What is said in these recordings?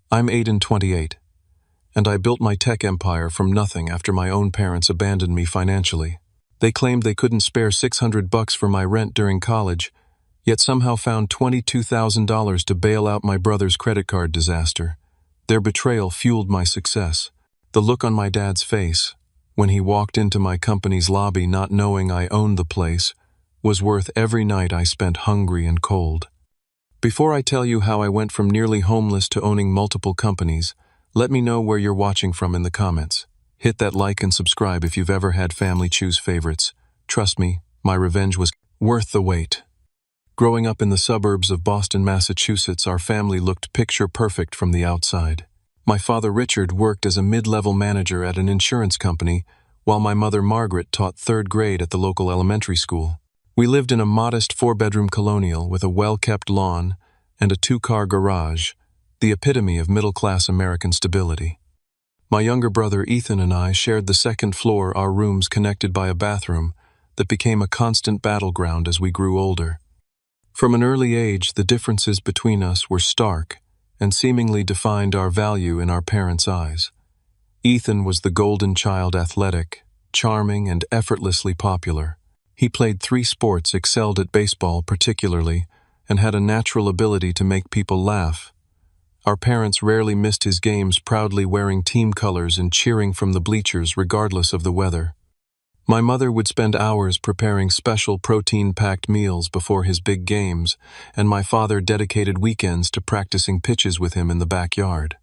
I'm Aiden, 28, and I built my tech empire from nothing after my own parents abandoned me financially. They claimed they couldn't spare $600 for my rent during college, yet somehow found $22,000 to bail out my brother's credit card disaster. Their betrayal fueled my success. The look on my dad's face, when he walked into my company's lobby not knowing I owned the place, was worth every night I spent hungry and cold. Before I tell you how I went from nearly homeless to owning multiple companies, let me know where you're watching from in the comments. Hit that like and subscribe if you've ever had family choose favorites. Trust me, my revenge was worth the wait. Growing up in the suburbs of Boston, Massachusetts, our family looked picture perfect from the outside. My father Richard worked as a mid-level manager at an insurance company, while my mother Margaret taught third grade at the local elementary school. We lived in a modest 4-bedroom colonial with a well-kept lawn and a 2-car garage, the epitome of middle-class American stability. My younger brother Ethan and I shared the second floor, our rooms connected by a bathroom that became a constant battleground as we grew older. From an early age, the differences between us were stark and seemingly defined our value in our parents' eyes. Ethan was the golden child, athletic, charming, and effortlessly popular. He played 3 sports, excelled at baseball particularly, and had a natural ability to make people laugh. Our parents rarely missed his games, proudly wearing team colors and cheering from the bleachers regardless of the weather. My mother would spend hours preparing special protein-packed meals before his big games, and my father dedicated weekends to practicing pitches with him in the backyard.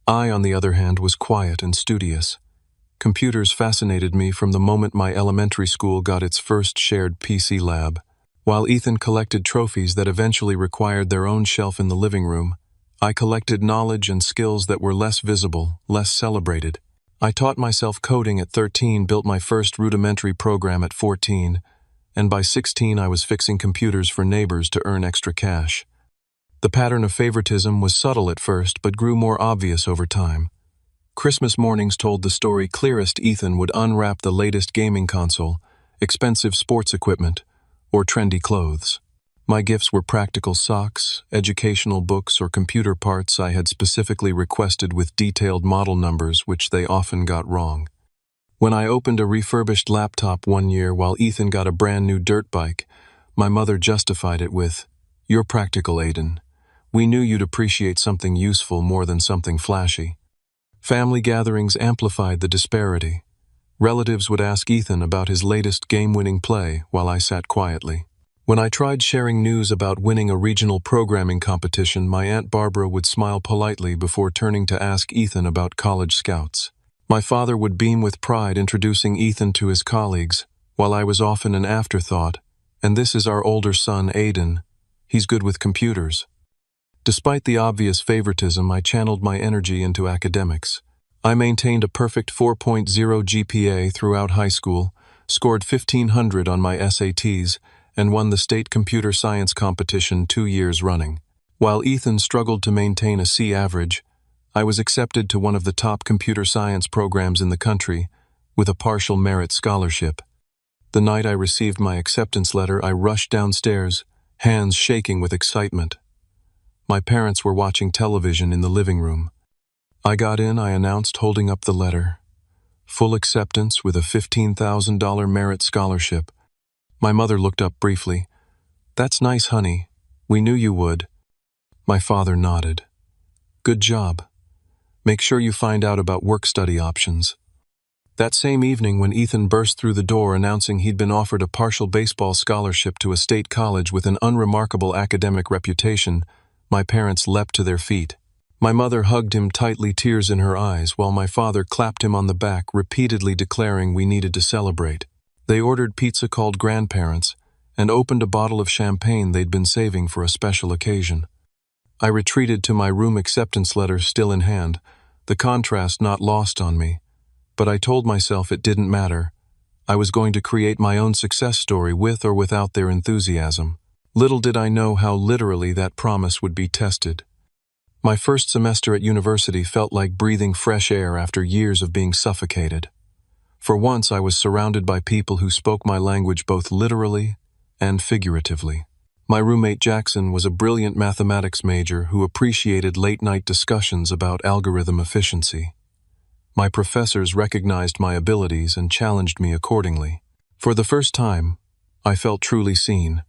I, on the other hand, was quiet and studious. Computers fascinated me from the moment my elementary school got its first shared PC lab. While Ethan collected trophies that eventually required their own shelf in the living room, I collected knowledge and skills that were less visible, less celebrated. I taught myself coding at 13, built my first rudimentary program at 14, and by 16 I was fixing computers for neighbors to earn extra cash. The pattern of favoritism was subtle at first, but grew more obvious over time. Christmas mornings told the story clearest. Ethan would unwrap the latest gaming console, expensive sports equipment, or trendy clothes. My gifts were practical socks, educational books, or computer parts I had specifically requested with detailed model numbers, which they often got wrong. When I opened a refurbished laptop one year while Ethan got a brand new dirt bike, my mother justified it with, "You're practical, Aiden. We knew you'd appreciate something useful more than something flashy." Family gatherings amplified the disparity. Relatives would ask Ethan about his latest game-winning play while I sat quietly. When I tried sharing news about winning a regional programming competition, my Aunt Barbara would smile politely before turning to ask Ethan about college scouts. My father would beam with pride introducing Ethan to his colleagues, while I was often an afterthought, "And this is our older son, Aiden. He's good with computers." Despite the obvious favoritism, I channeled my energy into academics. I maintained a perfect 4.0 GPA throughout high school, scored 1,500 on my SATs, and won the state computer science competition 2 years running. While Ethan struggled to maintain a C average, I was accepted to one of the top computer science programs in the country, with a partial merit scholarship. The night I received my acceptance letter, I rushed downstairs, hands shaking with excitement. My parents were watching television in the living room. I got in, I announced, holding up the letter. Full acceptance with a $15,000 merit scholarship. My mother looked up briefly. "That's nice, honey. We knew you would." My father nodded. "Good job. Make sure you find out about work-study options." That same evening, when Ethan burst through the door announcing he'd been offered a partial baseball scholarship to a state college with an unremarkable academic reputation, my parents leapt to their feet. My mother hugged him tightly, tears in her eyes, while my father clapped him on the back, repeatedly declaring we needed to celebrate. They ordered pizza called Grandparents and opened a bottle of champagne they'd been saving for a special occasion. I retreated to my room, acceptance letter still in hand, the contrast not lost on me. But I told myself it didn't matter. I was going to create my own success story with or without their enthusiasm. Little did I know how literally that promise would be tested. My first semester at university felt like breathing fresh air after years of being suffocated. For once, I was surrounded by people who spoke my language both literally and figuratively. My roommate Jackson was a brilliant mathematics major who appreciated late-night discussions about algorithm efficiency. My professors recognized my abilities and challenged me accordingly. For the first time, I felt truly seen.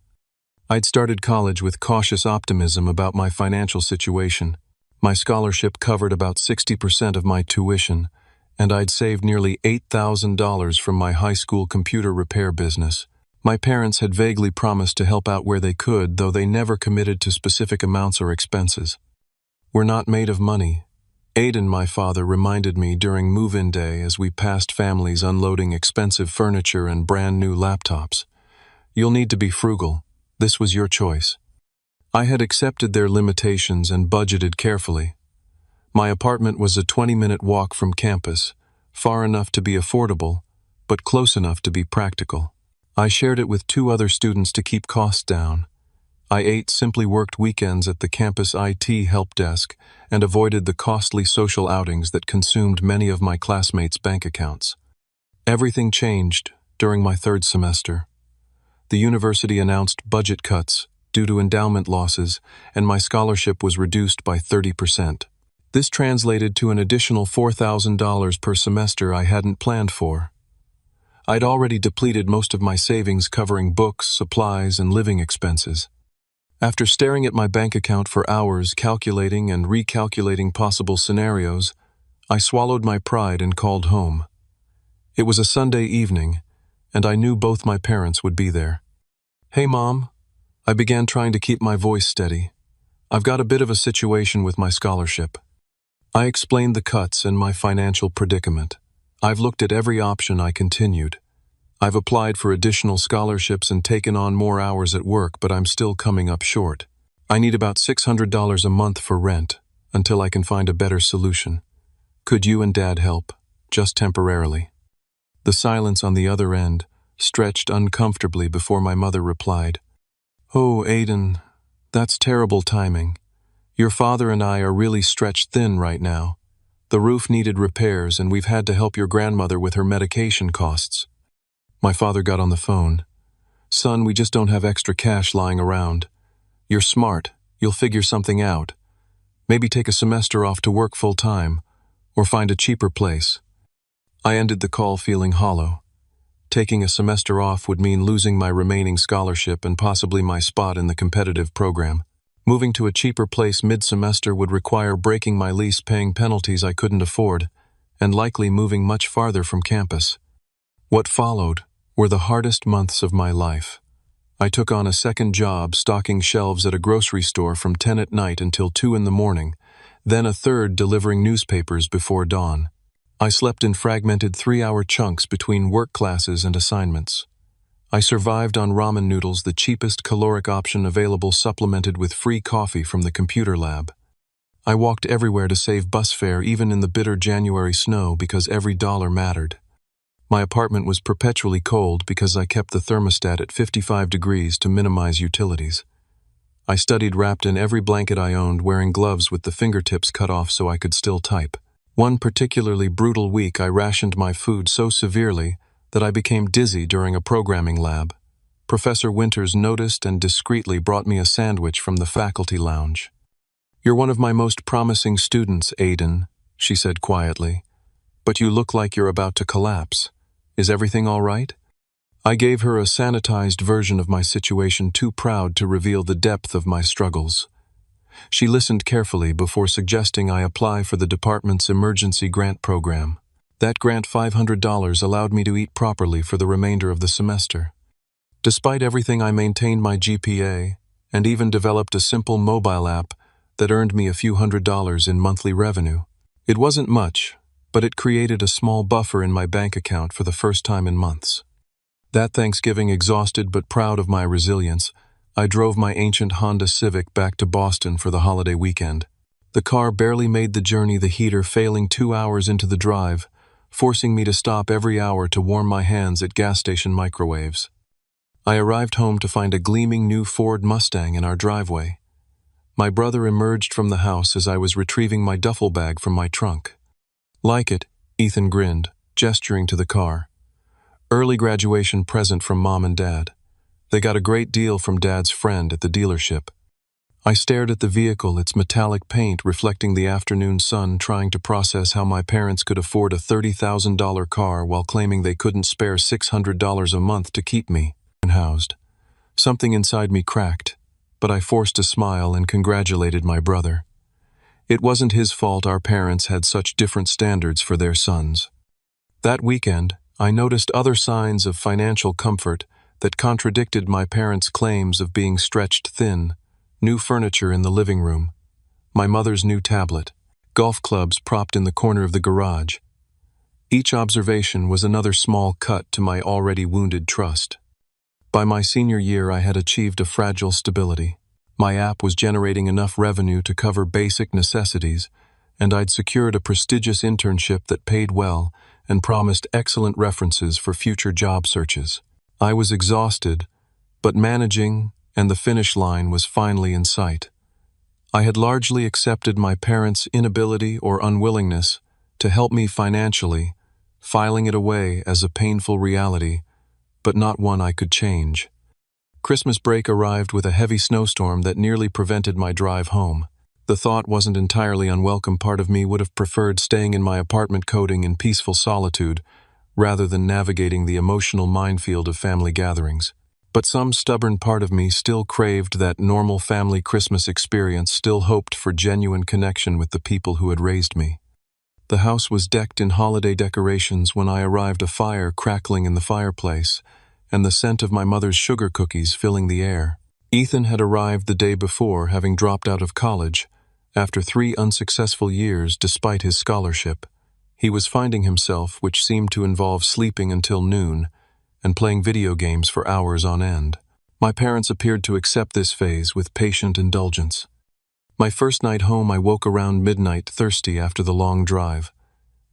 I'd started college with cautious optimism about my financial situation. My scholarship covered about 60% of my tuition, and I'd saved nearly $8,000 from my high school computer repair business. My parents had vaguely promised to help out where they could, though they never committed to specific amounts or expenses. "We're not made of money," Aiden, my father, reminded me during move-in day as we passed families unloading expensive furniture and brand-new laptops. "You'll need to be frugal. This was your choice." I had accepted their limitations and budgeted carefully. My apartment was a 20-minute walk from campus, far enough to be affordable, but close enough to be practical. I shared it with 2 other students to keep costs down. I simply worked weekends at the campus IT help desk and avoided the costly social outings that consumed many of my classmates' bank accounts. Everything changed during my 3rd semester. The university announced budget cuts due to endowment losses, and my scholarship was reduced by 30%. This translated to an additional $4,000 per semester I hadn't planned for. I'd already depleted most of my savings covering books, supplies, and living expenses. After staring at my bank account for hours, calculating and recalculating possible scenarios, I swallowed my pride and called home. It was a Sunday evening, and I knew both my parents would be there. "Hey, Mom," I began, trying to keep my voice steady. "I've got a bit of a situation with my scholarship." I explained the cuts and my financial predicament. "I've looked at every option," I continued. "I've applied for additional scholarships and taken on more hours at work, but I'm still coming up short. I need about $600 a month for rent until I can find a better solution. Could you and Dad help, just temporarily?" The silence on the other end stretched uncomfortably before my mother replied, "Oh, Aiden, that's terrible timing. Your father and I are really stretched thin right now. The roof needed repairs, and we've had to help your grandmother with her medication costs." My father got on the phone. "Son, we just don't have extra cash lying around. You're smart. You'll figure something out. Maybe take a semester off to work full-time, or find a cheaper place." I ended the call feeling hollow. Taking a semester off would mean losing my remaining scholarship and possibly my spot in the competitive program. Moving to a cheaper place mid-semester would require breaking my lease, paying penalties I couldn't afford, and likely moving much farther from campus. What followed were the hardest months of my life. I took on a second job stocking shelves at a grocery store from 10 at night until 2 in the morning, then a third delivering newspapers before dawn. I slept in fragmented 3-hour chunks between work classes and assignments. I survived on ramen noodles, the cheapest caloric option available, supplemented with free coffee from the computer lab. I walked everywhere to save bus fare, even in the bitter January snow, because every dollar mattered. My apartment was perpetually cold because I kept the thermostat at 55 degrees to minimize utilities. I studied wrapped in every blanket I owned, wearing gloves with the fingertips cut off so I could still type. One particularly brutal week, I rationed my food so severely that I became dizzy during a programming lab. Professor Winters noticed and discreetly brought me a sandwich from the faculty lounge. "You're one of my most promising students, Aiden," she said quietly, "but you look like you're about to collapse. Is everything all right?" I gave her a sanitized version of my situation, too proud to reveal the depth of my struggles. She listened carefully before suggesting I apply for the department's emergency grant program. That grant, $500, allowed me to eat properly for the remainder of the semester. Despite everything, I maintained my GPA and even developed a simple mobile app that earned me a few $100s in monthly revenue. It wasn't much, but it created a small buffer in my bank account for the first time in months. That Thanksgiving, exhausted but proud of my resilience, I drove my ancient Honda Civic back to Boston for the holiday weekend. The car barely made the journey, the heater failing 2 hours into the drive, forcing me to stop every hour to warm my hands at gas station microwaves. I arrived home to find a gleaming new Ford Mustang in our driveway. My brother emerged from the house as I was retrieving my duffel bag from my trunk. "Like it," Ethan grinned, gesturing to the car. "Early graduation present from Mom and Dad. They got a great deal from Dad's friend at the dealership. I stared at the vehicle, its metallic paint reflecting the afternoon sun, trying to process how my parents could afford a $30,000 car while claiming they couldn't spare $600 a month to keep me housed. Something inside me cracked, but I forced a smile and congratulated my brother. It wasn't his fault our parents had such different standards for their sons. That weekend, I noticed other signs of financial comfort that contradicted my parents' claims of being stretched thin. New furniture in the living room, my mother's new tablet, golf clubs propped in the corner of the garage. Each observation was another small cut to my already wounded trust. By my senior year, I had achieved a fragile stability. My app was generating enough revenue to cover basic necessities, and I'd secured a prestigious internship that paid well and promised excellent references for future job searches. I was exhausted, but managing and the finish line was finally in sight. I had largely accepted my parents' inability or unwillingness to help me financially, filing it away as a painful reality, but not one I could change. Christmas break arrived with a heavy snowstorm that nearly prevented my drive home. The thought wasn't entirely unwelcome. Part of me would have preferred staying in my apartment coding in peaceful solitude, rather than navigating the emotional minefield of family gatherings. But some stubborn part of me still craved that normal family Christmas experience, still hoped for genuine connection with the people who had raised me. The house was decked in holiday decorations when I arrived, a fire crackling in the fireplace, and the scent of my mother's sugar cookies filling the air. Ethan had arrived the day before, having dropped out of college. After 3 unsuccessful years despite his scholarship, he was finding himself, which seemed to involve sleeping until noon, and playing video games for hours on end. My parents appeared to accept this phase with patient indulgence. My first night home, I woke around midnight, thirsty after the long drive.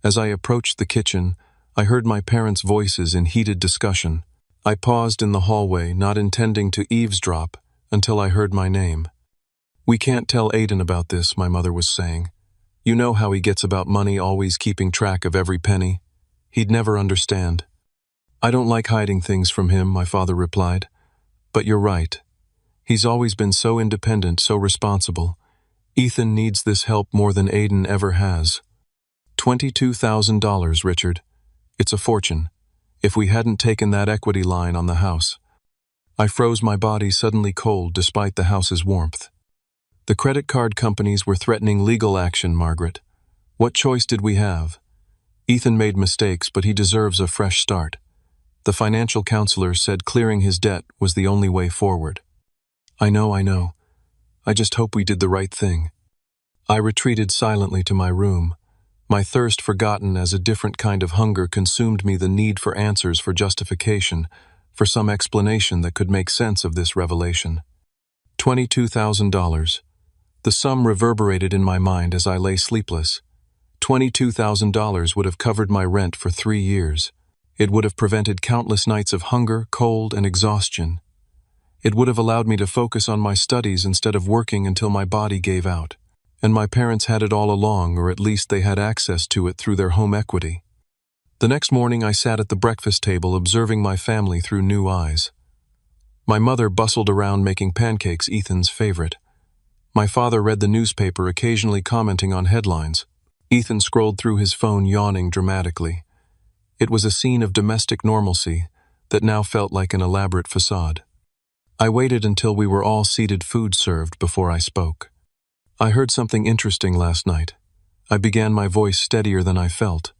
As I approached the kitchen, I heard my parents' voices in heated discussion. I paused in the hallway, not intending to eavesdrop, until I heard my name. "We can't tell Aiden about this," my mother was saying. "You know how he gets about money, always keeping track of every penny. He'd never understand." "I don't like hiding things from him," my father replied. "But you're right. He's always been so independent, so responsible. Ethan needs this help more than Aiden ever has." $22,000, Richard. It's a fortune. If we hadn't taken that equity line on the house. I froze, my body suddenly cold despite the house's warmth. The credit card companies were threatening legal action, Margaret. What choice did we have? Ethan made mistakes, but he deserves a fresh start. The financial counselor said clearing his debt was the only way forward. I know. I just hope we did the right thing. I retreated silently to my room. My thirst, forgotten as a different kind of hunger, consumed me, the need for answers, for justification, for some explanation that could make sense of this revelation. $22,000. The sum reverberated in my mind as I lay sleepless. $22,000 would have covered my rent for 3 years. It would have prevented countless nights of hunger, cold, and exhaustion. It would have allowed me to focus on my studies instead of working until my body gave out. And my parents had it all along, or at least they had access to it through their home equity. The next morning I sat at the breakfast table observing my family through new eyes. My mother bustled around making pancakes, Ethan's favorite. My father read the newspaper, occasionally commenting on headlines. Ethan scrolled through his phone, yawning dramatically. It was a scene of domestic normalcy that now felt like an elaborate facade. I waited until we were all seated, food served, before I spoke. "I heard something interesting last night." I began, my voice steadier than I felt.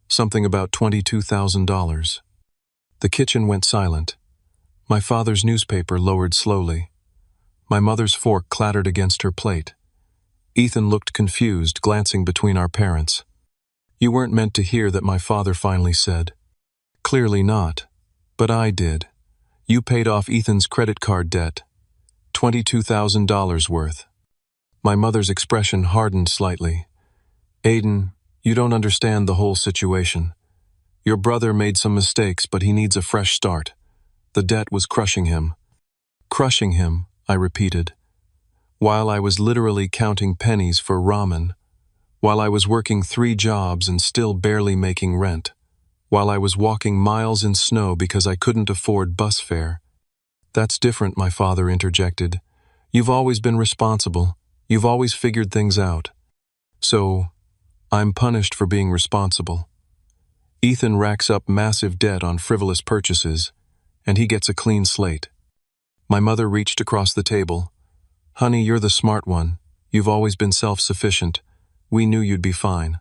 "Something about $22,000. The kitchen went silent. My father's newspaper lowered slowly. My mother's fork clattered against her plate. Ethan looked confused, glancing between our parents. "You weren't meant to hear that," my father finally said. "Clearly not. But I did. You paid off Ethan's credit card debt. $22,000 worth." My mother's expression hardened slightly. "Aiden, you don't understand the whole situation. Your brother made some mistakes, but he needs a fresh start. The debt was crushing him." "Crushing him," I repeated. While I was literally counting pennies for ramen, while I was working 3 jobs and still barely making rent, while I was walking miles in snow because I couldn't afford bus fare. "That's different," my father interjected. "You've always been responsible. You've always figured things out." "So, I'm punished for being responsible." Ethan racks up massive debt on frivolous purchases, and he gets a clean slate. My mother reached across the table. "Honey, you're the smart one. You've always been self-sufficient. We knew you'd be fine."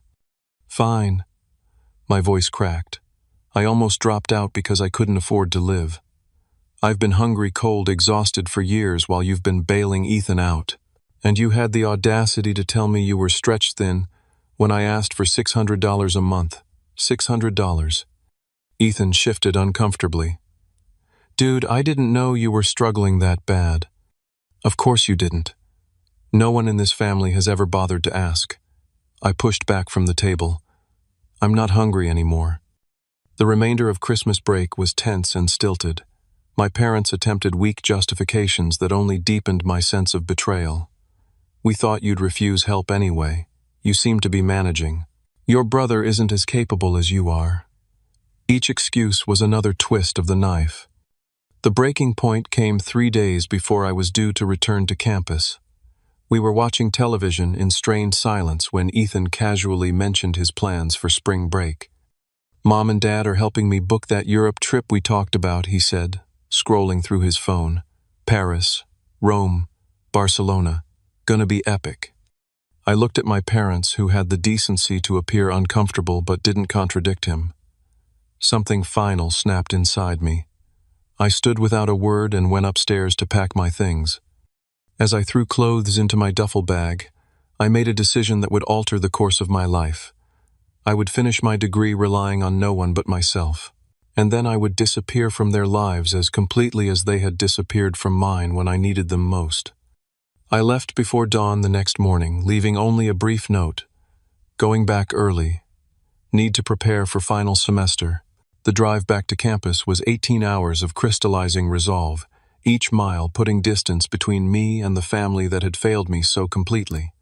"Fine." My voice cracked. I almost dropped out because I couldn't afford to live. "I've been hungry, cold, exhausted for years while you've been bailing Ethan out. And you had the audacity to tell me you were stretched thin when I asked for $600 a month. $600. Ethan shifted uncomfortably. "Dude, I didn't know you were struggling that bad." "Of course you didn't. No one in this family has ever bothered to ask." I pushed back from the table. "I'm not hungry anymore." The remainder of Christmas break was tense and stilted. My parents attempted weak justifications that only deepened my sense of betrayal. "We thought you'd refuse help anyway. You seem to be managing. Your brother isn't as capable as you are." Each excuse was another twist of the knife. The breaking point came 3 days before I was due to return to campus. We were watching television in strained silence when Ethan casually mentioned his plans for spring break. "Mom and Dad are helping me book that Europe trip we talked about," he said, scrolling through his phone. "Paris, Rome, Barcelona. Gonna be epic." I looked at my parents, who had the decency to appear uncomfortable but didn't contradict him. Something final snapped inside me. I stood without a word and went upstairs to pack my things. As I threw clothes into my duffel bag, I made a decision that would alter the course of my life. I would finish my degree relying on no one but myself, and then I would disappear from their lives as completely as they had disappeared from mine when I needed them most. I left before dawn the next morning, leaving only a brief note. "Going back early. Need to prepare for final semester." The drive back to campus was 18 hours of crystallizing resolve, each mile putting distance between me and the family that had failed me so completely.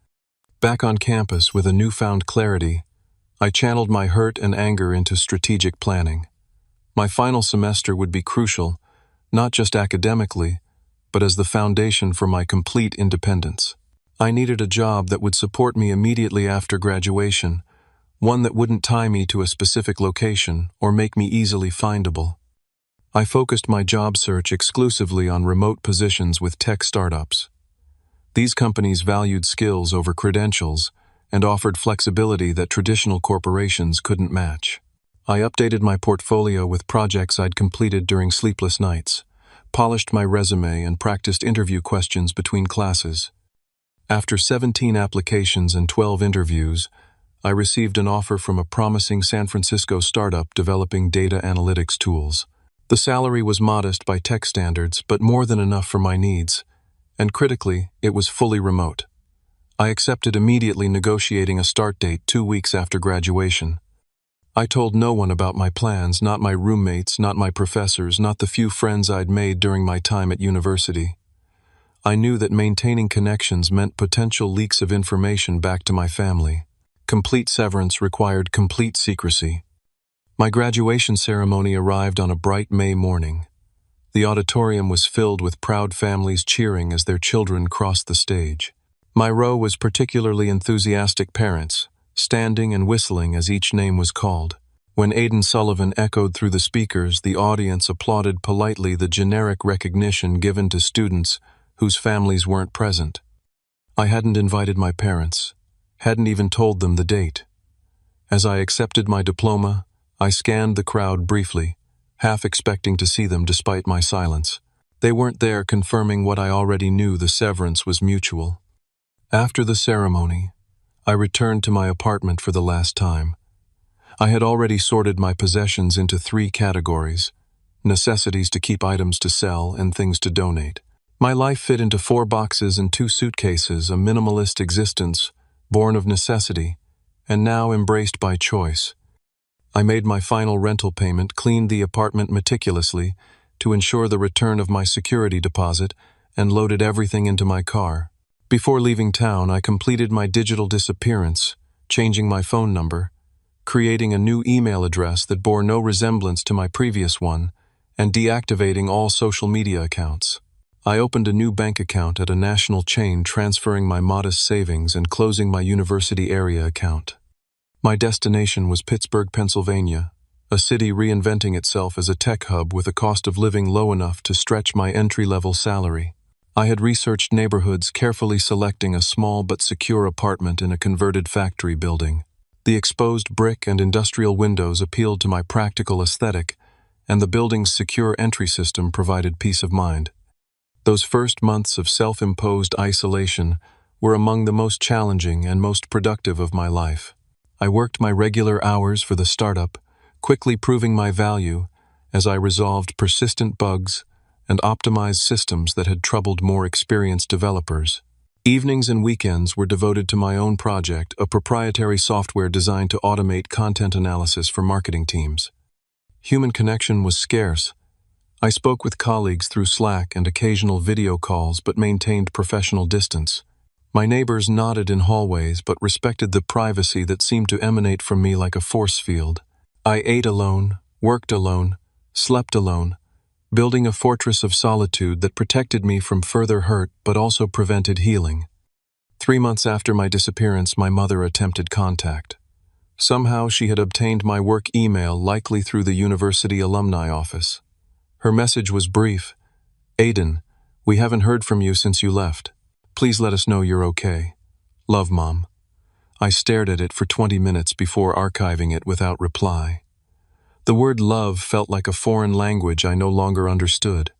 Back on campus with a newfound clarity, I channeled my hurt and anger into strategic planning. My final semester would be crucial, not just academically, but as the foundation for my complete independence. I needed a job that would support me immediately after graduation, one that wouldn't tie me to a specific location or make me easily findable. I focused my job search exclusively on remote positions with tech startups. These companies valued skills over credentials and offered flexibility that traditional corporations couldn't match. I updated my portfolio with projects I'd completed during sleepless nights, polished my resume, and practiced interview questions between classes. After 17 applications and 12 interviews, I received an offer from a promising San Francisco startup developing data analytics tools. The salary was modest by tech standards, but more than enough for my needs, and critically, it was fully remote. I accepted immediately, negotiating a start date 2 weeks after graduation. I told no one about my plans, not my roommates, not my professors, not the few friends I'd made during my time at university. I knew that maintaining connections meant potential leaks of information back to my family. Complete severance required complete secrecy. My graduation ceremony arrived on a bright May morning. The auditorium was filled with proud families cheering as their children crossed the stage. My row was particularly enthusiastic parents, standing and whistling as each name was called. When Aidan Sullivan echoed through the speakers, the audience applauded politely, the generic recognition given to students whose families weren't present. I hadn't invited my parents, hadn't even told them the date. As I accepted my diploma, I scanned the crowd briefly, half expecting to see them despite my silence. They weren't there, confirming what I already knew: the severance was mutual. After the ceremony, I returned to my apartment for the last time. I had already sorted my possessions into 3 categories: necessities to keep, items to sell, and things to donate. My life fit into 4 boxes and 2 suitcases, a minimalist existence born of necessity and now embraced by choice. I made my final rental payment, cleaned the apartment meticulously to ensure the return of my security deposit, and loaded everything into my car. Before leaving town, I completed my digital disappearance, changing my phone number, creating a new email address that bore no resemblance to my previous one, and deactivating all social media accounts. I opened a new bank account at a national chain, transferring my modest savings and closing my university area account. My destination was Pittsburgh, Pennsylvania, a city reinventing itself as a tech hub with a cost of living low enough to stretch my entry-level salary. I had researched neighborhoods, carefully selecting a small but secure apartment in a converted factory building. The exposed brick and industrial windows appealed to my practical aesthetic, and the building's secure entry system provided peace of mind. Those first months of self-imposed isolation were among the most challenging and most productive of my life. I worked my regular hours for the startup, quickly proving my value as I resolved persistent bugs and optimized systems that had troubled more experienced developers. Evenings and weekends were devoted to my own project, a proprietary software designed to automate content analysis for marketing teams. Human connection was scarce. I spoke with colleagues through Slack and occasional video calls but maintained professional distance. My neighbors nodded in hallways but respected the privacy that seemed to emanate from me like a force field. I ate alone, worked alone, slept alone, building a fortress of solitude that protected me from further hurt but also prevented healing. 3 months after my disappearance, my mother attempted contact. Somehow she had obtained my work email, likely through the university alumni office. Her message was brief. "Aiden, we haven't heard from you since you left. Please let us know you're okay. Love, Mom." I stared at it for 20 minutes before archiving it without reply. The word love felt like a foreign language I no longer understood.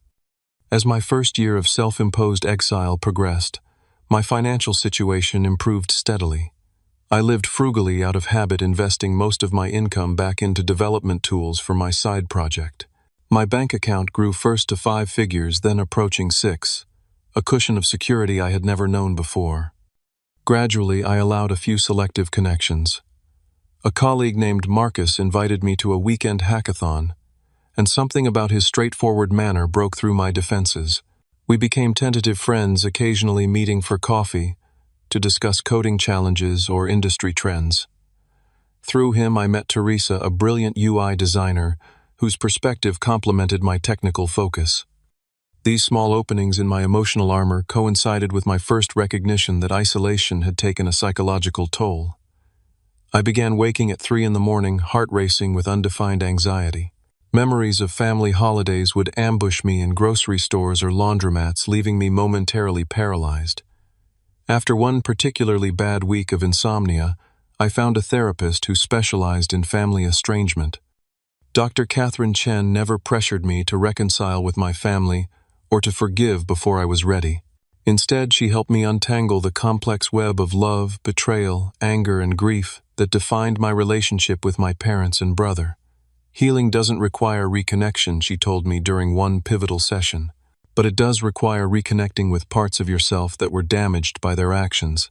As my first year of self-imposed exile progressed, my financial situation improved steadily. I lived frugally out of habit, investing most of my income back into development tools for my side project. My bank account grew first to 5 figures, then approaching 6, a cushion of security I had never known before. Gradually, I allowed a few selective connections. A colleague named Marcus invited me to a weekend hackathon, and something about his straightforward manner broke through my defenses. We became tentative friends, occasionally meeting for coffee to discuss coding challenges or industry trends. Through him, I met Teresa, a brilliant UI designer whose perspective complemented my technical focus. These small openings in my emotional armor coincided with my first recognition that isolation had taken a psychological toll. I began waking at 3 in the morning, heart racing with undefined anxiety. Memories of family holidays would ambush me in grocery stores or laundromats, leaving me momentarily paralyzed. After one particularly bad week of insomnia, I found a therapist who specialized in family estrangement. Dr. Catherine Chen never pressured me to reconcile with my family or to forgive before I was ready. Instead, she helped me untangle the complex web of love, betrayal, anger, and grief that defined my relationship with my parents and brother. Healing doesn't require reconnection, she told me during one pivotal session, but it does require reconnecting with parts of yourself that were damaged by their actions.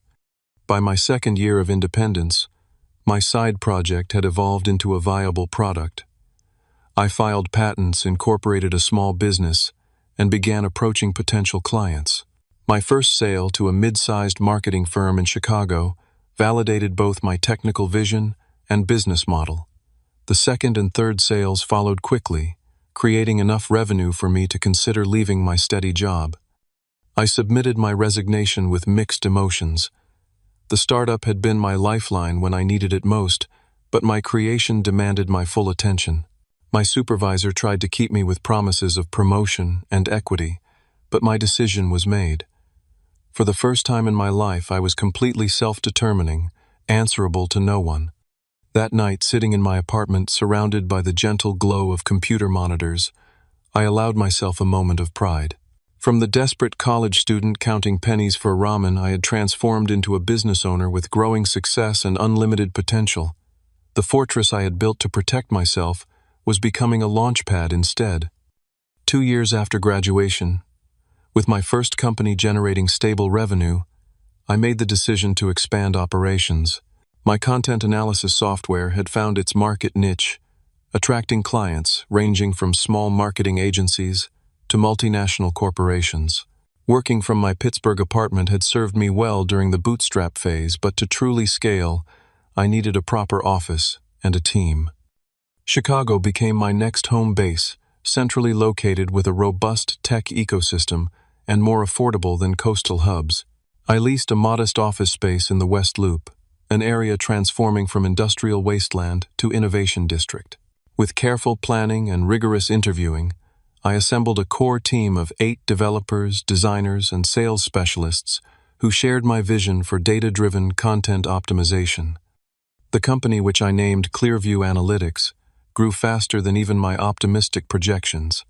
By my second year of independence, my side project had evolved into a viable product. I filed patents, incorporated a small business, and began approaching potential clients. My first sale to a mid-sized marketing firm in Chicago validated both my technical vision and business model. The second and third sales followed quickly, creating enough revenue for me to consider leaving my steady job. I submitted my resignation with mixed emotions. The startup had been my lifeline when I needed it most, but my creation demanded my full attention. My supervisor tried to keep me with promises of promotion and equity, but my decision was made. For the first time in my life, I was completely self-determining, answerable to no one. That night, sitting in my apartment, surrounded by the gentle glow of computer monitors, I allowed myself a moment of pride. From the desperate college student counting pennies for ramen, I had transformed into a business owner with growing success and unlimited potential. The fortress I had built to protect myself was becoming a launchpad instead. 2 years after graduation, with my first company generating stable revenue, I made the decision to expand operations. My content analysis software had found its market niche, attracting clients ranging from small marketing agencies to multinational corporations. Working from my Pittsburgh apartment had served me well during the bootstrap phase, but to truly scale, I needed a proper office and a team. Chicago became my next home base, centrally located with a robust tech ecosystem and more affordable than coastal hubs. I leased a modest office space in the West Loop, an area transforming from industrial wasteland to innovation district. With careful planning and rigorous interviewing, I assembled a core team of 8 developers, designers, and sales specialists who shared my vision for data-driven content optimization. The company, which I named Clearview Analytics, grew faster than even my optimistic projections.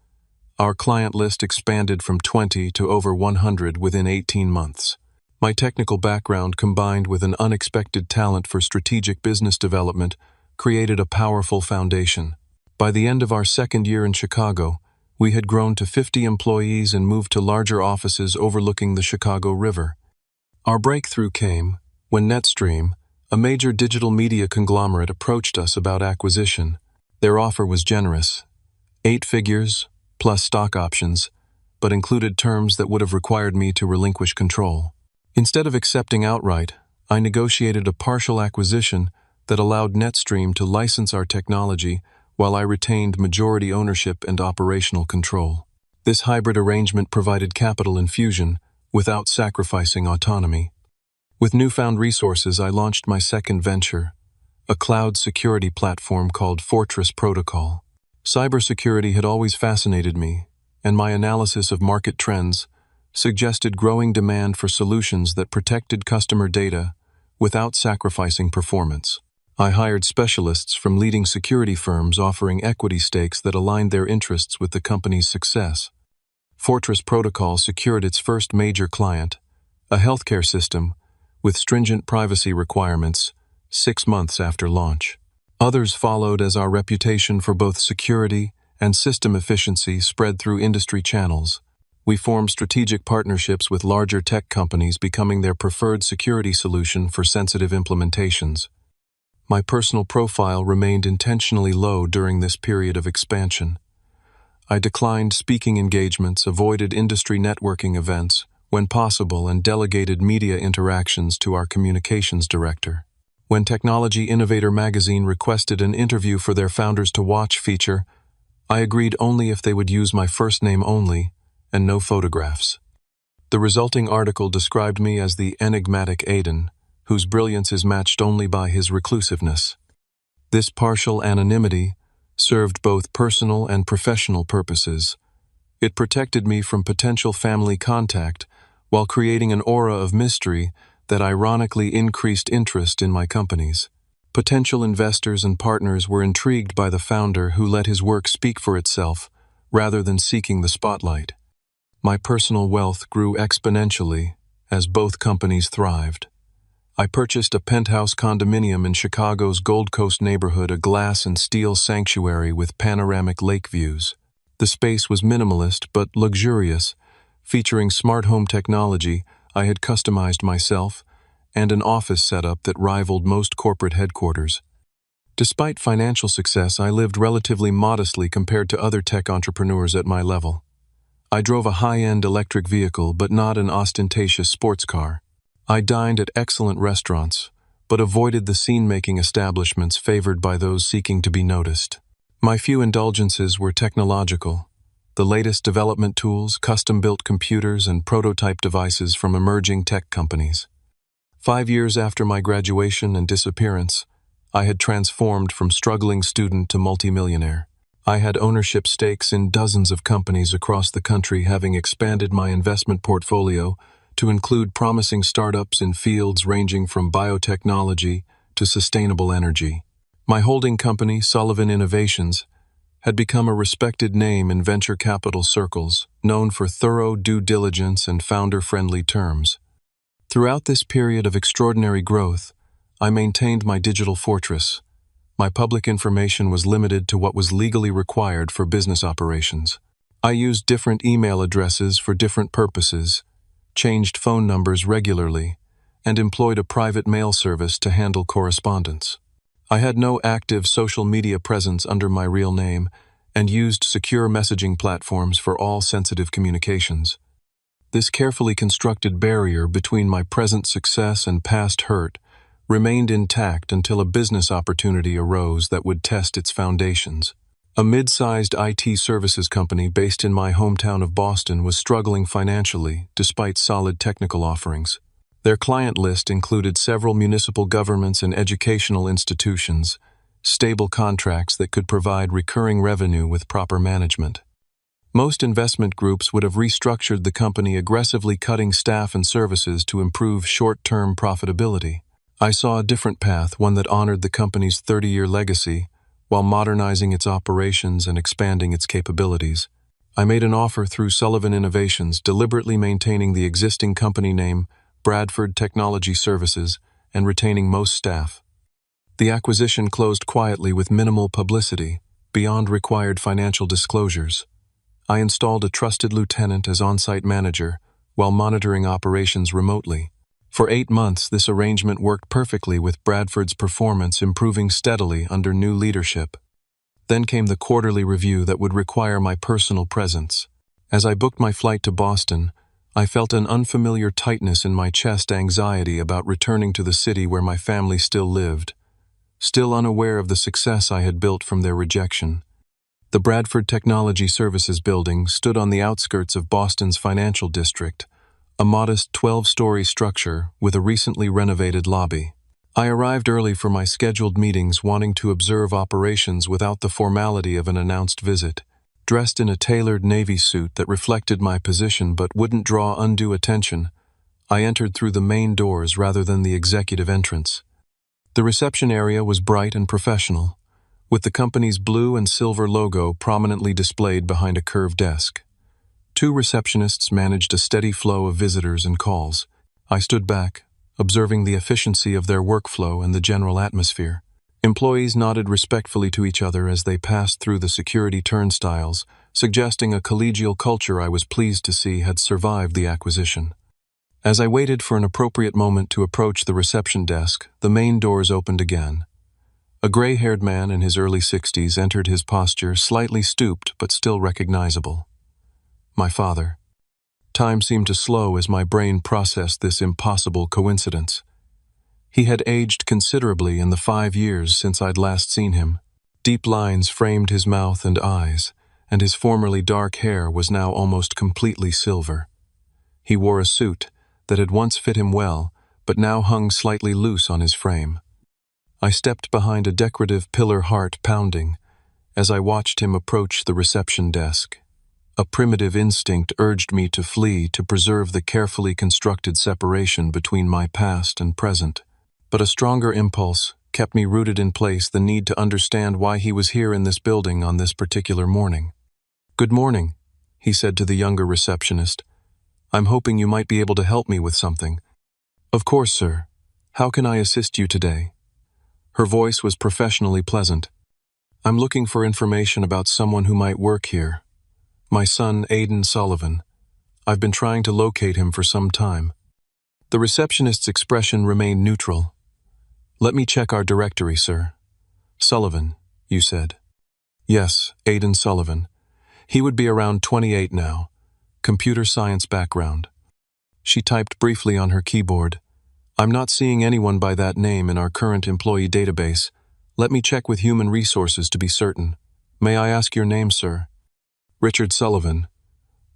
Our client list expanded from 20 to over 100 within 18 months. My technical background, combined with an unexpected talent for strategic business development, created a powerful foundation. By the end of our second year in Chicago, we had grown to 50 employees and moved to larger offices overlooking the Chicago River. Our breakthrough came when NetStream, a major digital media conglomerate, approached us about acquisition. Their offer was generous, 8 figures plus stock options, but included terms that would have required me to relinquish control. Instead of accepting outright, I negotiated a partial acquisition that allowed NetStream to license our technology while I retained majority ownership and operational control. This hybrid arrangement provided capital infusion without sacrificing autonomy. With newfound resources, I launched my second venture, a cloud security platform called Fortress Protocol. Cybersecurity had always fascinated me, and my analysis of market trends suggested growing demand for solutions that protected customer data without sacrificing performance. I hired specialists from leading security firms offering equity stakes that aligned their interests with the company's success. Fortress Protocol secured its first major client, a healthcare system with stringent privacy requirements, 6 months after launch. Others followed as our reputation for both security and system efficiency spread through industry channels. We formed strategic partnerships with larger tech companies, becoming their preferred security solution for sensitive implementations. My personal profile remained intentionally low during this period of expansion. I declined speaking engagements, avoided industry networking events when possible, and delegated media interactions to our communications director. When Technology Innovator magazine requested an interview for their Founders to Watch feature, I agreed only if they would use my first name only and no photographs. The resulting article described me as the enigmatic Aiden, whose brilliance is matched only by his reclusiveness. This partial anonymity served both personal and professional purposes. It protected me from potential family contact while creating an aura of mystery that ironically increased interest in my companies. Potential investors and partners were intrigued by the founder who let his work speak for itself rather than seeking the spotlight. My personal wealth grew exponentially as both companies thrived. I purchased a penthouse condominium in Chicago's Gold Coast neighborhood, a glass and steel sanctuary with panoramic lake views. The space was minimalist but luxurious, featuring smart home technology I had customized myself and an office setup that rivaled most corporate headquarters. Despite financial success, I lived relatively modestly compared to other tech entrepreneurs at my level. I drove a high-end electric vehicle, but not an ostentatious sports car. I dined at excellent restaurants, but avoided the scene-making establishments favored by those seeking to be noticed. My few indulgences were technological: the latest development tools, custom-built computers, and prototype devices from emerging tech companies. 5 years after my graduation and disappearance, I had transformed from struggling student to multimillionaire. I had ownership stakes in dozens of companies across the country, having expanded my investment portfolio to include promising startups in fields ranging from biotechnology to sustainable energy. My holding company, Sullivan Innovations, had become a respected name in venture capital circles, known for thorough due diligence and founder-friendly terms. Throughout this period of extraordinary growth, I maintained my digital fortress. My public information was limited to what was legally required for business operations. I used different email addresses for different purposes, changed phone numbers regularly, and employed a private mail service to handle correspondence. I had no active social media presence under my real name and used secure messaging platforms for all sensitive communications. This carefully constructed barrier between my present success and past hurt remained intact until a business opportunity arose that would test its foundations. A mid-sized IT services company based in my hometown of Boston was struggling financially despite solid technical offerings. Their client list included several municipal governments and educational institutions, stable contracts that could provide recurring revenue with proper management. Most investment groups would have restructured the company, aggressively cutting staff and services to improve short-term profitability. I saw a different path, one that honored the company's 30-year legacy, while modernizing its operations and expanding its capabilities. I made an offer through Sullivan Innovations, deliberately maintaining the existing company name, Bradford Technology Services, and retaining most staff. The acquisition closed quietly with minimal publicity, beyond required financial disclosures. I installed a trusted lieutenant as on-site manager, while monitoring operations remotely. For 8 months, this arrangement worked perfectly, with Bradford's performance improving steadily under new leadership. Then came the quarterly review that would require my personal presence. As I booked my flight to Boston, I felt an unfamiliar tightness in my chest, anxiety about returning to the city where my family still lived, still unaware of the success I had built from their rejection. The Bradford Technology Services building stood on the outskirts of Boston's financial district, a modest 12-story structure with a recently renovated lobby. I arrived early for my scheduled meetings, wanting to observe operations without the formality of an announced visit. Dressed in a tailored navy suit that reflected my position but wouldn't draw undue attention, I entered through the main doors rather than the executive entrance. The reception area was bright and professional, with the company's blue and silver logo prominently displayed behind a curved desk. 2 receptionists managed a steady flow of visitors and calls. I stood back, observing the efficiency of their workflow and the general atmosphere. Employees nodded respectfully to each other as they passed through the security turnstiles, suggesting a collegial culture I was pleased to see had survived the acquisition. As I waited for an appropriate moment to approach the reception desk, the main doors opened again. A gray-haired man in his early 60s entered, his posture slightly stooped but still recognizable. My father. Time seemed to slow as my brain processed this impossible coincidence. He had aged considerably in the 5 years since I'd last seen him. Deep lines framed his mouth and eyes, and his formerly dark hair was now almost completely silver. He wore a suit that had once fit him well, but now hung slightly loose on his frame. I stepped behind a decorative pillar, heart pounding, as I watched him approach the reception desk. A primitive instinct urged me to flee, to preserve the carefully constructed separation between my past and present. But a stronger impulse kept me rooted in place, the need to understand why he was here in this building on this particular morning. "Good morning," he said to the younger receptionist. "I'm hoping you might be able to help me with something." "Of course, sir. How can I assist you today?" Her voice was professionally pleasant. "I'm looking for information about someone who might work here. My son, Aiden Sullivan. I've been trying to locate him for some time." The receptionist's expression remained neutral. "Let me check our directory, sir." "Sullivan, you said?" "Yes, Aiden Sullivan. He would be around 28 now. Computer science background." She typed briefly on her keyboard. "I'm not seeing anyone by that name in our current employee database. Let me check with Human Resources to be certain. May I ask your name, sir?" "Richard Sullivan.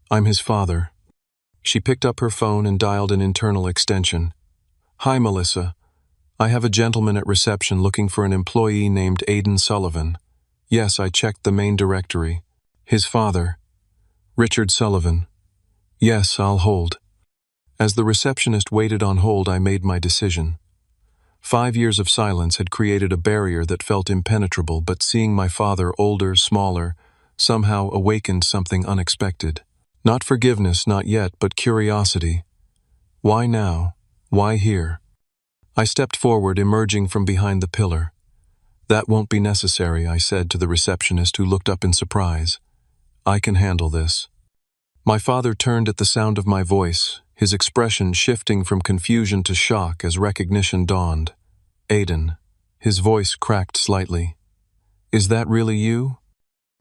I'm his father." She picked up her phone and dialed an internal extension. "Hi, Melissa. I have a gentleman at reception looking for an employee named Aiden Sullivan. Yes, I checked the main directory. His father, Richard Sullivan. Yes, I'll hold." As the receptionist waited on hold, I made my decision. 5 years of silence had created a barrier that felt impenetrable, but seeing my father, older, smaller, somehow awakened something unexpected. Not forgiveness, not yet, but curiosity. Why now? Why here? I stepped forward, emerging from behind the pillar. "That won't be necessary," I said to the receptionist, who looked up in surprise. "I can handle this." My father turned at the sound of my voice, his expression shifting from confusion to shock as recognition dawned. "Aiden." His voice cracked slightly. "Is that really you?"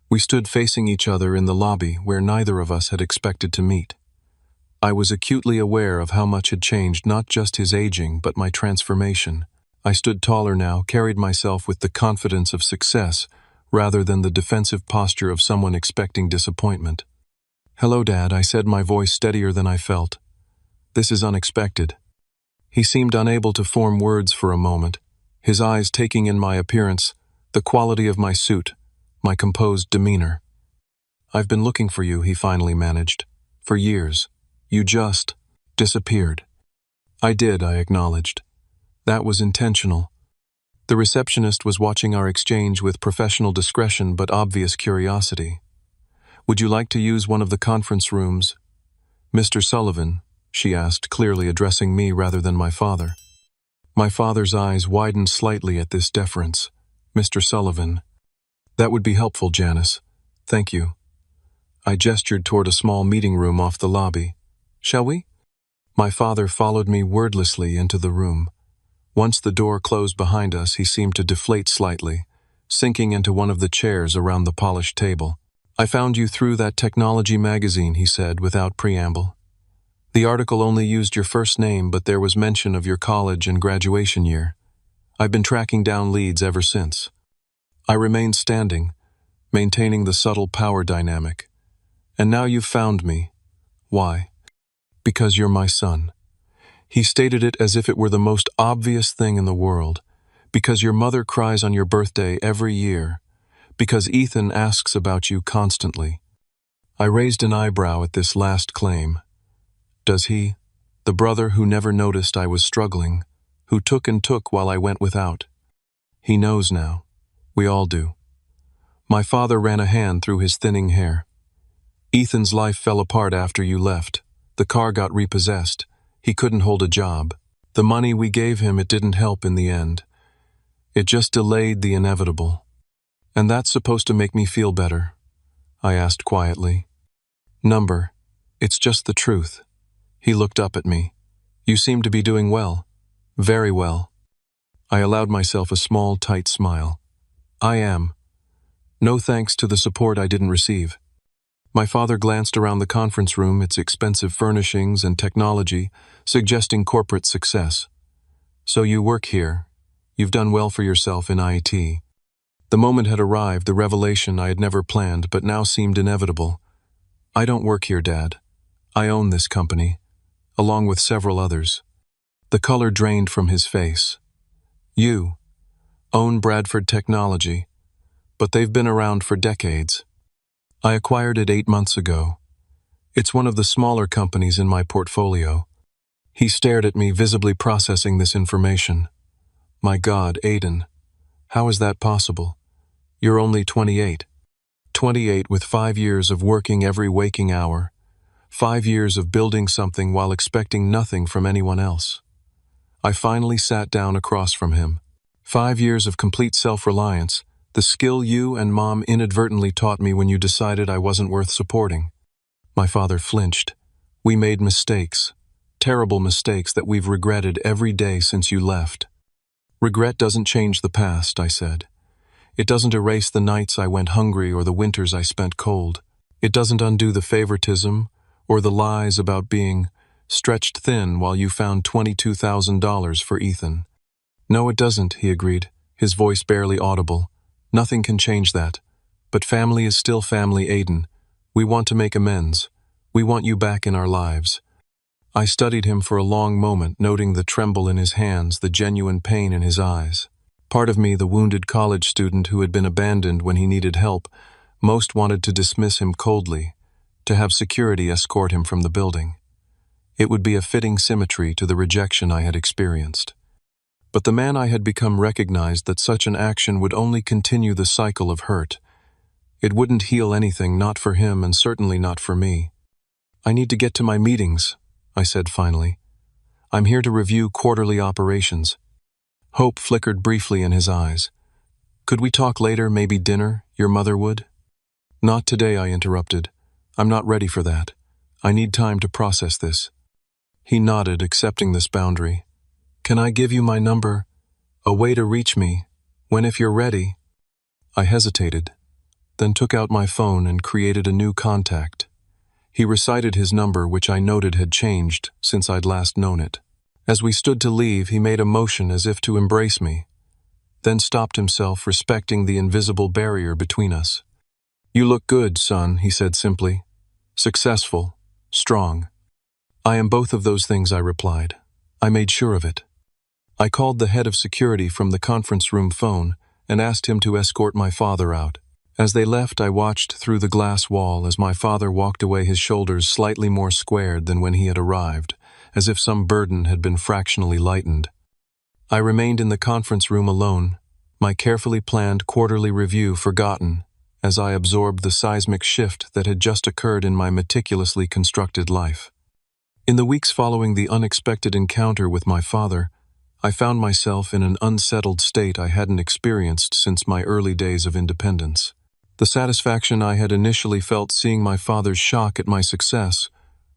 We stood facing each other in the lobby, where neither of us had expected to meet. I was acutely aware of how much had changed, not just his aging, but my transformation. I stood taller now, carried myself with the confidence of success, rather than the defensive posture of someone expecting disappointment. "Hello, Dad," I said, my voice steadier than I felt. "This is unexpected." He seemed unable to form words for a moment, his eyes taking in my appearance, the quality of my suit, my composed demeanor. "I've been looking for you," he finally managed. "For years. You just disappeared." "I did," I acknowledged. "That was intentional." The receptionist was watching our exchange with professional discretion but obvious curiosity. "Would you like to use one of the conference rooms, Mr. Sullivan?" she asked, clearly addressing me rather than my father. My father's eyes widened slightly at this deference. "Mr. Sullivan." "That would be helpful, Janice. Thank you." I gestured toward a small meeting room off the lobby. "Shall we?" My father followed me wordlessly into the room. Once the door closed behind us, he seemed to deflate slightly, sinking into one of the chairs around the polished table. "I found you through that technology magazine," he said without preamble. "The article only used your first name, but there was mention of your college and graduation year. I've been tracking down leads ever since." I remained standing, maintaining the subtle power dynamic. "And now you've found me. Why?" "Because you're my son." He stated it as if it were the most obvious thing in the world. "Because your mother cries on your birthday every year. Because Ethan asks about you constantly." I raised an eyebrow at this last claim. Does he, the brother who never noticed I was struggling, who took and took while I went without? He knows now. We all do. My father ran a hand through his thinning hair. "Ethan's life fell apart after you left. The car got repossessed. He couldn't hold a job. The money we gave him, it didn't help in the end. It just delayed the inevitable." "And that's supposed to make me feel better?" I asked quietly. "Number, it's just the truth." He looked up at me. "You seem to be doing well. Very well." I allowed myself a small, tight smile. "I am. No thanks to the support I didn't receive." My father glanced around the conference room, its expensive furnishings and technology, suggesting corporate success. "So you work here. You've done well for yourself in IT." The moment had arrived, the revelation I had never planned but now seemed inevitable. "I don't work here, Dad. I own this company, along with several others." The color drained from his face. "You own Bradford Technology, but they've been around for decades. I acquired it 8 months ago. It's one of the smaller companies in my portfolio." He stared at me, visibly processing this information. "My God, Aiden, how is that possible? You're only 28. 28 with 5 years of working every waking hour. 5 years of building something while expecting nothing from anyone else." I finally sat down across from him. 5 years of complete self-reliance, the skill you and Mom inadvertently taught me when you decided I wasn't worth supporting. My father flinched. "We made mistakes. Terrible mistakes that we've regretted every day since you left." "Regret doesn't change the past," I said. "It doesn't erase the nights I went hungry or the winters I spent cold. It doesn't undo the favoritism or the lies about being stretched thin while you found $22,000 for Ethan." "No, it doesn't," he agreed, his voice barely audible. "Nothing can change that. But family is still family, Aiden. We want to make amends. We want you back in our lives." I studied him for a long moment, noting the tremble in his hands, the genuine pain in his eyes. Part of me, the wounded college student who had been abandoned when he needed help, most wanted to dismiss him coldly, to have security escort him from the building. It would be a fitting symmetry to the rejection I had experienced. But the man I had become recognized that such an action would only continue the cycle of hurt. It wouldn't heal anything, not for him and certainly not for me. "I need to get to my meetings," I said finally. "I'm here to review quarterly operations." Hope flickered briefly in his eyes. "Could we talk later, maybe dinner? Your mother would?" "Not today," I interrupted. "I'm not ready for that. I need time to process this." He nodded, accepting this boundary. "Can I give you my number? A way to reach me, when if you're ready?" I hesitated, then took out my phone and created a new contact. He recited his number, which I noted had changed since I'd last known it. As we stood to leave, he made a motion as if to embrace me. then stopped himself, respecting the invisible barrier between us. "You look good, son," he said simply. "Successful, strong." "I am both of those things," I replied. I made sure of it. I called the head of security from the conference room phone and asked him to escort my father out. As they left, I watched through the glass wall as my father walked away, his shoulders slightly more squared than when he had arrived, as if some burden had been fractionally lightened. I remained in the conference room alone, my carefully planned quarterly review forgotten, as I absorbed the seismic shift that had just occurred in my meticulously constructed life. In the weeks following the unexpected encounter with my father, I found myself in an unsettled state I hadn't experienced since my early days of independence. The satisfaction I had initially felt seeing my father's shock at my success,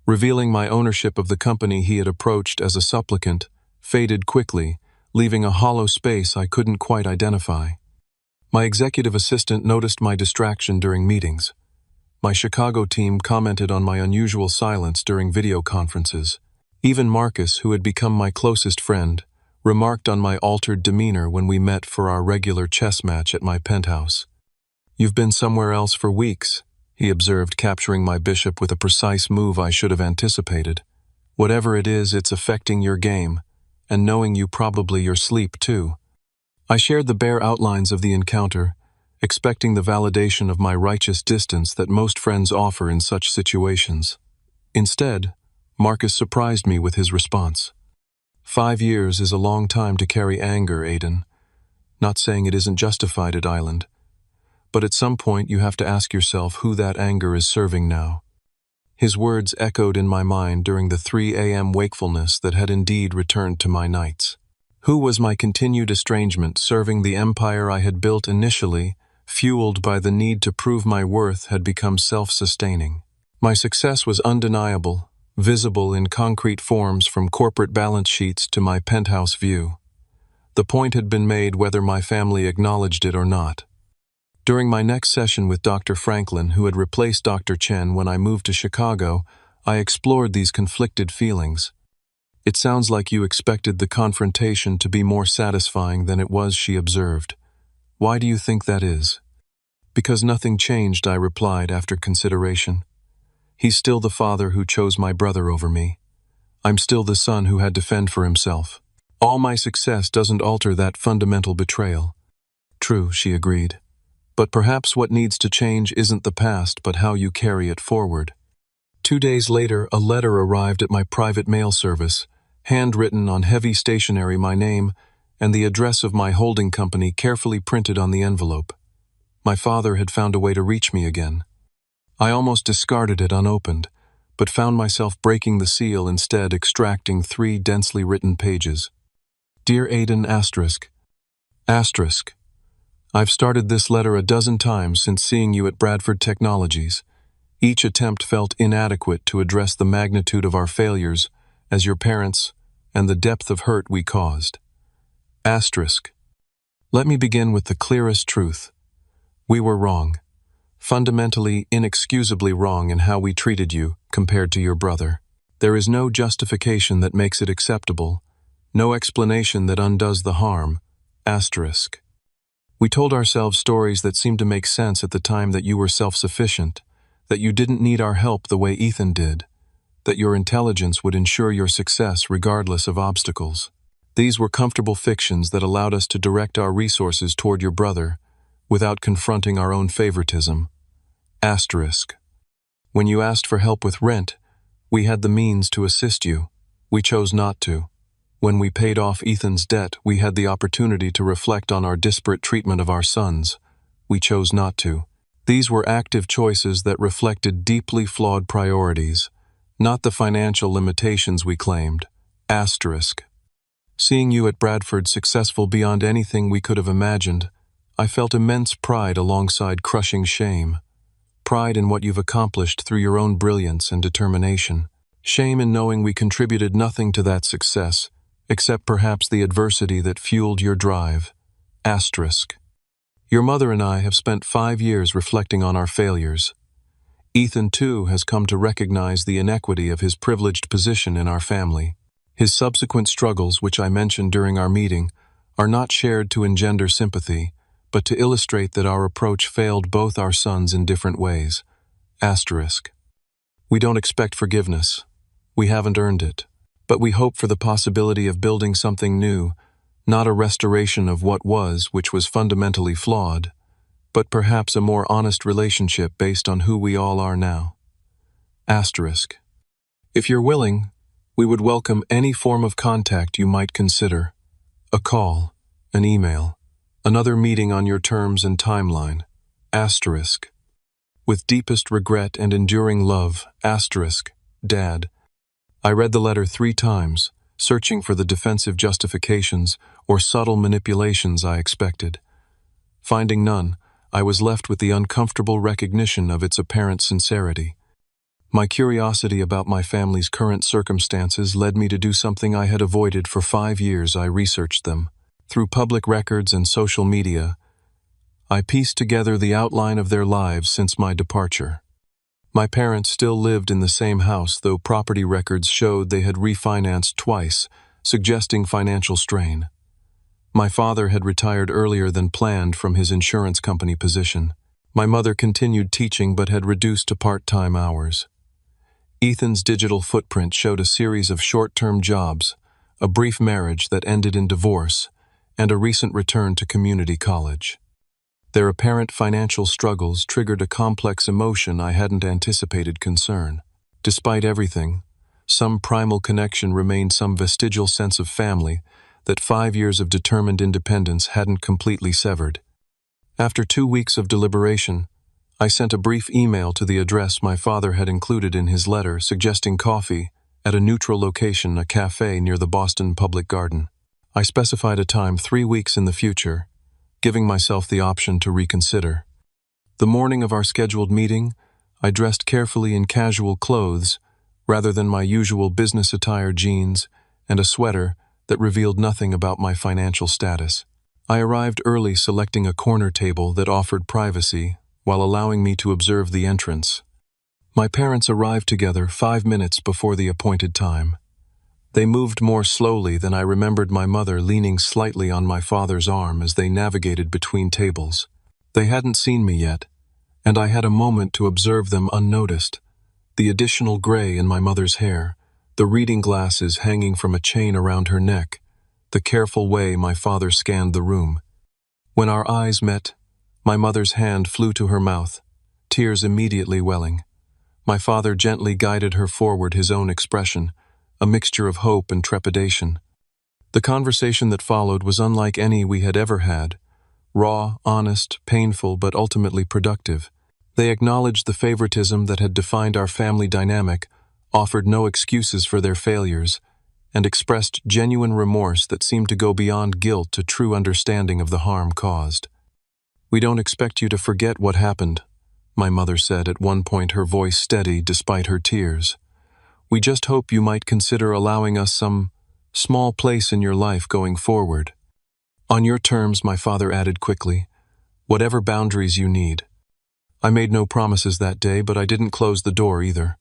revealing my ownership of the company he had approached as a supplicant, faded quickly, leaving a hollow space I couldn't quite identify. My executive assistant noticed my distraction during meetings. My Chicago team commented on my unusual silence during video conferences. Even Marcus, who had become my closest friend, remarked on my altered demeanor when we met for our regular chess match at my penthouse. "You've been somewhere else for weeks," he observed, capturing my bishop with a precise move I should have anticipated. "Whatever it is, it's affecting your game, and knowing you probably your sleep too." I shared the bare outlines of the encounter, expecting the validation of my righteous distance that most friends offer in such situations. Instead, Marcus surprised me with his response. 5 years is a long time to carry anger, Aiden. Not saying it isn't justified at Island, but at some point you have to ask yourself who that anger is serving now. His words echoed in my mind during the 3 a.m. wakefulness that had indeed returned to my nights. Who was my continued estrangement serving the empire I had built initially, fueled by the need to prove my worth, had become self-sustaining? My success was undeniable, visible in concrete forms from corporate balance sheets to my penthouse view. The point had been made whether my family acknowledged it or not. During my next session with Dr. Franklin, who had replaced Dr. Chen when I moved to Chicago, I explored these conflicted feelings. "It sounds like you expected the confrontation to be more satisfying than it was," she observed. "Why do you think that is?" "Because nothing changed," I replied after consideration. "He's still the father who chose my brother over me. I'm still the son who had to fend for himself. All my success doesn't alter that fundamental betrayal." "True," she agreed. "But perhaps what needs to change isn't the past, but how you carry it forward." 2 days later, a letter arrived at my private mail service, handwritten on heavy stationery, my name and the address of my holding company carefully printed on the envelope. My father had found a way to reach me again. I almost discarded it unopened, but found myself breaking the seal, instead extracting 3 densely written pages. "Dear Aiden ****. I've started this letter a dozen times since seeing you at Bradford Technologies. Each attempt felt inadequate to address the magnitude of our failures as your parents and the depth of hurt we caused. Let me begin with the clearest truth. We were wrong. Fundamentally, inexcusably wrong in how we treated you compared to your brother. There is no justification that makes it acceptable, no explanation that undoes the harm. We told ourselves stories that seemed to make sense at the time, that you were self-sufficient, that you didn't need our help the way Ethan did, that your intelligence would ensure your success regardless of obstacles. These were comfortable fictions that allowed us to direct our resources toward your brother without confronting our own favoritism. When you asked for help with rent, we had the means to assist you. We chose not to. When we paid off Ethan's debt, we had the opportunity to reflect on our disparate treatment of our sons. We chose not to. These were active choices that reflected deeply flawed priorities, not the financial limitations we claimed. Seeing you at Bradford successful beyond anything we could have imagined, I felt immense pride alongside crushing shame. Pride in what you've accomplished through your own brilliance and determination. Shame in knowing we contributed nothing to that success, except perhaps the adversity that fueled your drive. Your mother and I have spent 5 years reflecting on our failures. Ethan, too, has come to recognize the inequity of his privileged position in our family. His subsequent struggles, which I mentioned during our meeting, are not shared to engender sympathy, but to illustrate that our approach failed both our sons in different ways. Asterisk. We don't expect forgiveness. We haven't earned it. But we hope for the possibility of building something new, not a restoration of what was, which was fundamentally flawed, but perhaps a more honest relationship based on who we all are now. Asterisk. If you're willing, we would welcome any form of contact you might consider. A call, an email, another meeting on your terms and timeline. Asterisk. With deepest regret and enduring love, asterisk, Dad. I read the letter 3 times, searching for the defensive justifications or subtle manipulations I expected. Finding none, I was left with the uncomfortable recognition of its apparent sincerity. My curiosity about my family's current circumstances led me to do something I had avoided for 5 years. I researched them. Through public records and social media, I pieced together the outline of their lives since my departure. My parents still lived in the same house, though property records showed they had refinanced twice, suggesting financial strain. My father had retired earlier than planned from his insurance company position. My mother continued teaching but had reduced to part-time hours. Ethan's digital footprint showed a series of short-term jobs, a brief marriage that ended in divorce, and a recent return to community college. Their apparent financial struggles triggered a complex emotion I hadn't anticipated: concern. Despite everything, some primal connection remained, some vestigial sense of family that 5 years of determined independence hadn't completely severed. After 2 weeks of deliberation, I sent a brief email to the address my father had included in his letter, suggesting coffee at a neutral location, a cafe near the Boston Public Garden. I specified a time 3 weeks in the future, giving myself the option to reconsider. The morning of our scheduled meeting, I dressed carefully in casual clothes rather than my usual business attire: jeans and a sweater that revealed nothing about my financial status. I arrived early, selecting a corner table that offered privacy while allowing me to observe the entrance. My parents arrived together 5 minutes before the appointed time. They moved more slowly than I remembered, my mother leaning slightly on my father's arm as they navigated between tables. They hadn't seen me yet, and I had a moment to observe them unnoticed. The additional gray in my mother's hair, the reading glasses hanging from a chain around her neck, the careful way my father scanned the room. When our eyes met, my mother's hand flew to her mouth, tears immediately welling. My father gently guided her forward, his own expression a mixture of hope and trepidation. The conversation that followed was unlike any we had ever had, raw, honest, painful, but ultimately productive. They acknowledged the favoritism that had defined our family dynamic, offered no excuses for their failures, and expressed genuine remorse that seemed to go beyond guilt to true understanding of the harm caused. "We don't expect you to forget what happened," my mother said at one point, her voice steady despite her tears. "We just hope you might consider allowing us some small place in your life going forward. On your terms," my father added quickly, "whatever boundaries you need." I made no promises that day, but I didn't close the door either.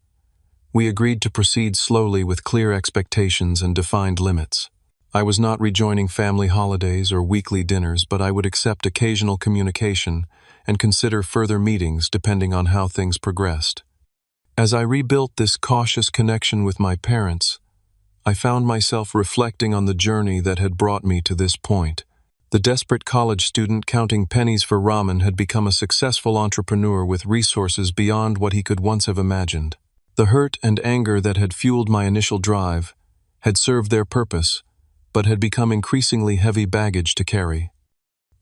We agreed to proceed slowly with clear expectations and defined limits. I was not rejoining family holidays or weekly dinners, but I would accept occasional communication and consider further meetings depending on how things progressed. As I rebuilt this cautious connection with my parents, I found myself reflecting on the journey that had brought me to this point. The desperate college student counting pennies for ramen had become a successful entrepreneur with resources beyond what he could once have imagined. The hurt and anger that had fueled my initial drive had served their purpose, but had become increasingly heavy baggage to carry.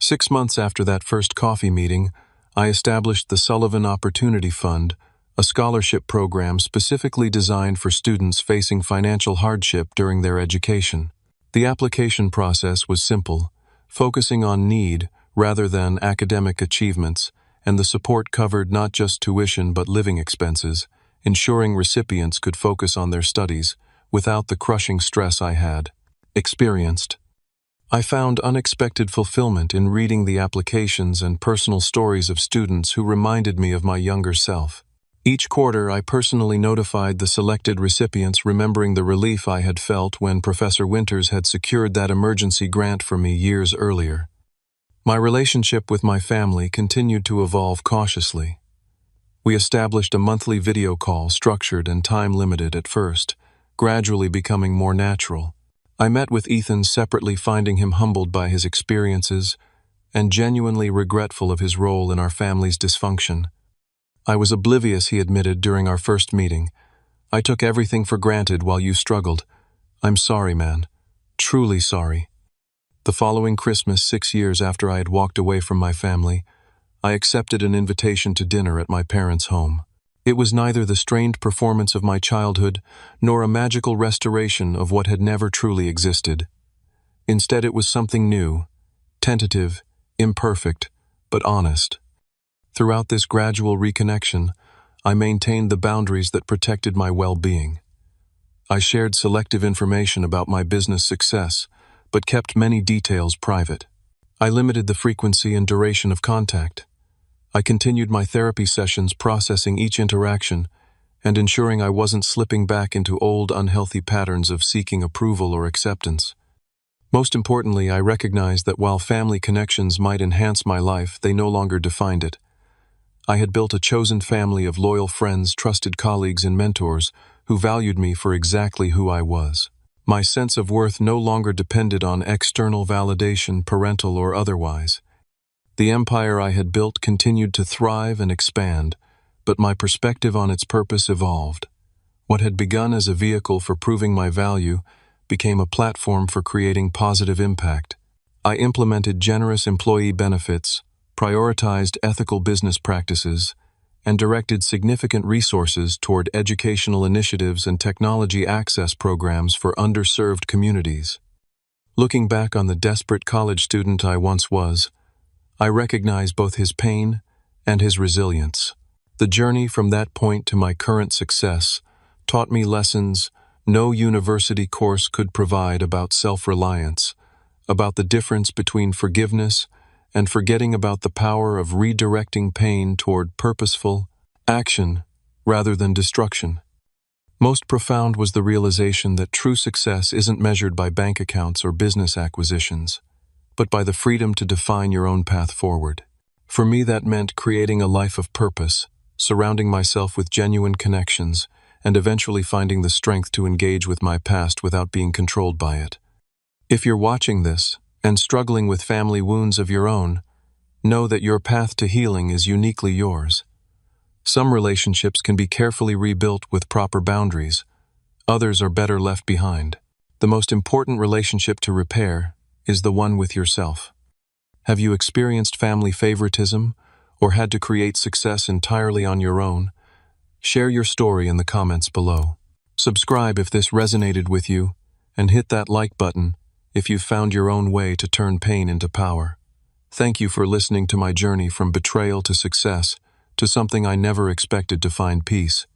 6 months after that first coffee meeting, I established the Sullivan Opportunity Fund, a scholarship program specifically designed for students facing financial hardship during their education. The application process was simple, focusing on need rather than academic achievements, and the support covered not just tuition but living expenses, ensuring recipients could focus on their studies without the crushing stress I had experienced. I found unexpected fulfillment in reading the applications and personal stories of students who reminded me of my younger self. Each quarter, I personally notified the selected recipients, remembering the relief I had felt when Professor Winters had secured that emergency grant for me years earlier. My relationship with my family continued to evolve cautiously. We established a monthly video call, structured and time-limited at first, gradually becoming more natural. I met with Ethan separately, finding him humbled by his experiences and genuinely regretful of his role in our family's dysfunction. I was oblivious, he admitted during our first meeting. I took everything for granted while you struggled. I'm sorry, man. Truly sorry. The following Christmas, 6 years after I had walked away from my family, I accepted an invitation to dinner at my parents' home. It was neither the strained performance of my childhood nor a magical restoration of what had never truly existed. Instead, it was something new, tentative, imperfect, but honest. Throughout this gradual reconnection, I maintained the boundaries that protected my well-being. I shared selective information about my business success, but kept many details private. I limited the frequency and duration of contact. I continued my therapy sessions, processing each interaction and ensuring I wasn't slipping back into old, unhealthy patterns of seeking approval or acceptance. Most importantly, I recognized that while family connections might enhance my life, they no longer defined it. I had built a chosen family of loyal friends, trusted colleagues, and mentors who valued me for exactly who I was. My sense of worth no longer depended on external validation, parental or otherwise. The empire I had built continued to thrive and expand, but my perspective on its purpose evolved. What had begun as a vehicle for proving my value became a platform for creating positive impact. I implemented generous employee benefits, prioritized ethical business practices, and directed significant resources toward educational initiatives and technology access programs for underserved communities. Looking back on the desperate college student I once was, I recognize both his pain and his resilience. The journey from that point to my current success taught me lessons no university course could provide about self-reliance, about the difference between forgiveness and forgetting, about the power of redirecting pain toward purposeful action rather than destruction. Most profound was the realization that true success isn't measured by bank accounts or business acquisitions, but by the freedom to define your own path forward. For me, that meant creating a life of purpose, surrounding myself with genuine connections, and eventually finding the strength to engage with my past without being controlled by it. If you're watching this and struggling with family wounds of your own, know that your path to healing is uniquely yours. Some relationships can be carefully rebuilt with proper boundaries. Others are better left behind. The most important relationship to repair is the one with yourself. Have you experienced family favoritism or had to create success entirely on your own? Share your story in the comments below. Subscribe if this resonated with you, and hit that like button if you've found your own way to turn pain into power. Thank you for listening to my journey from betrayal to success, to something I never expected to find peace.